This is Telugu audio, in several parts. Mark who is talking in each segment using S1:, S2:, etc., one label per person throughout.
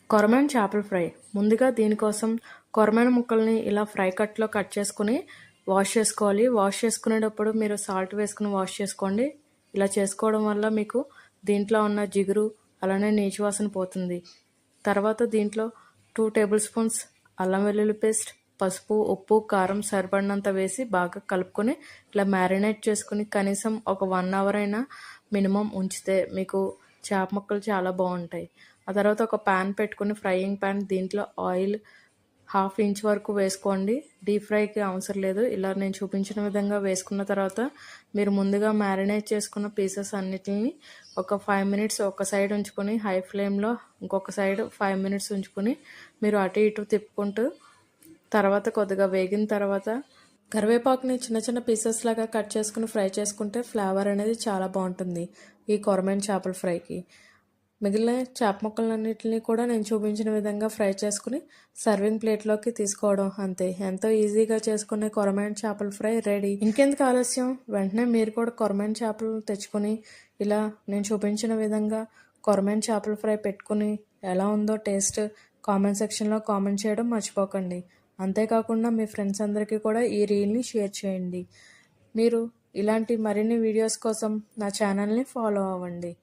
S1: కొరమేను చేపల ఫ్రై. ముందుగా దీనికోసం కొరమేను ముక్కల్ని ఇలా ఫ్రై కట్లో కట్ చేసుకుని వాష్ చేసుకోవాలి. వాష్ చేసుకునేటప్పుడు మీరు సాల్ట్ వేసుకుని వాష్ చేసుకోండి. ఇలా చేసుకోవడం వల్ల మీకు దీంట్లో ఉన్న జిగురు అలానే నీచు వాసన పోతుంది. తర్వాత దీంట్లో 2 టేబుల్ స్పూన్స్ అల్లం వెల్లుల్లి పేస్ట్, పసుపు, ఉప్పు, కారం సరిపడినంత వేసి బాగా కలుపుకొని ఇలా మ్యారినేట్ చేసుకుని కనీసం ఒక 1 అవర్ అయినా మినిమం ఉంచితే మీకు చేప ముక్కలు చాలా బాగుంటాయి. ఆ తర్వాత ఒక ప్యాన్ పెట్టుకుని ఫ్రైయింగ్ ప్యాన్, దీంట్లో ఆయిల్ 1/2 ఇంచ్ వరకు వేసుకోండి. డీప్ ఫ్రైకి అవసరం లేదు. ఇలా నేను చూపించిన విధంగా వేసుకున్న తర్వాత మీరు ముందుగా మ్యారినేట్ చేసుకున్న పీసెస్ అన్నిటిని ఒక 5 మినిట్స్ ఒక సైడ్ ఉంచుకొని హై ఫ్లేమ్లో ఇంకొక సైడ్ 5 మినిట్స్ ఉంచుకొని మీరు అటు ఇటు తిప్పుకుంటూ తర్వాత కొద్దిగా వేగిన తర్వాత కరివేపాకుని చిన్న చిన్న పీసెస్ లాగా కట్ చేసుకుని ఫ్రై చేసుకుంటే ఫ్లేవర్ అనేది చాలా బాగుంటుంది ఈ కొరమేను చేపల ఫ్రైకి. మిగిలిన చేప ముక్కలన్నిటిని కూడా నేను చూపించిన విధంగా ఫ్రై చేసుకుని సర్వింగ్ ప్లేట్లోకి తీసుకోవడం అంతే. ఎంతో ఈజీగా చేసుకునే కొరమేను చేపల ఫ్రై రెడీ. ఇంకెందుకు ఆలస్యం, వెంటనే మీరు కూడా కొరమేను చేపలు తెచ్చుకొని ఇలా నేను చూపించిన విధంగా కొరమేను చేపల ఫ్రై పెట్టుకుని ఎలా ఉందో టేస్ట్ కామెంట్ సెక్షన్లో కామెంట్ చేయడం మర్చిపోకండి. అంతేకాకుండా మీ ఫ్రెండ్స్ అందరికీ కూడా ఈ రీల్ని షేర్ చేయండి. మీరు ఇలాంటి మరిన్ని వీడియోస్ కోసం నా ఛానల్ని ఫాలో అవ్వండి.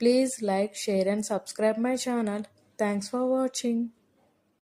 S1: Please like, share and subscribe my channel. Thanks for watching.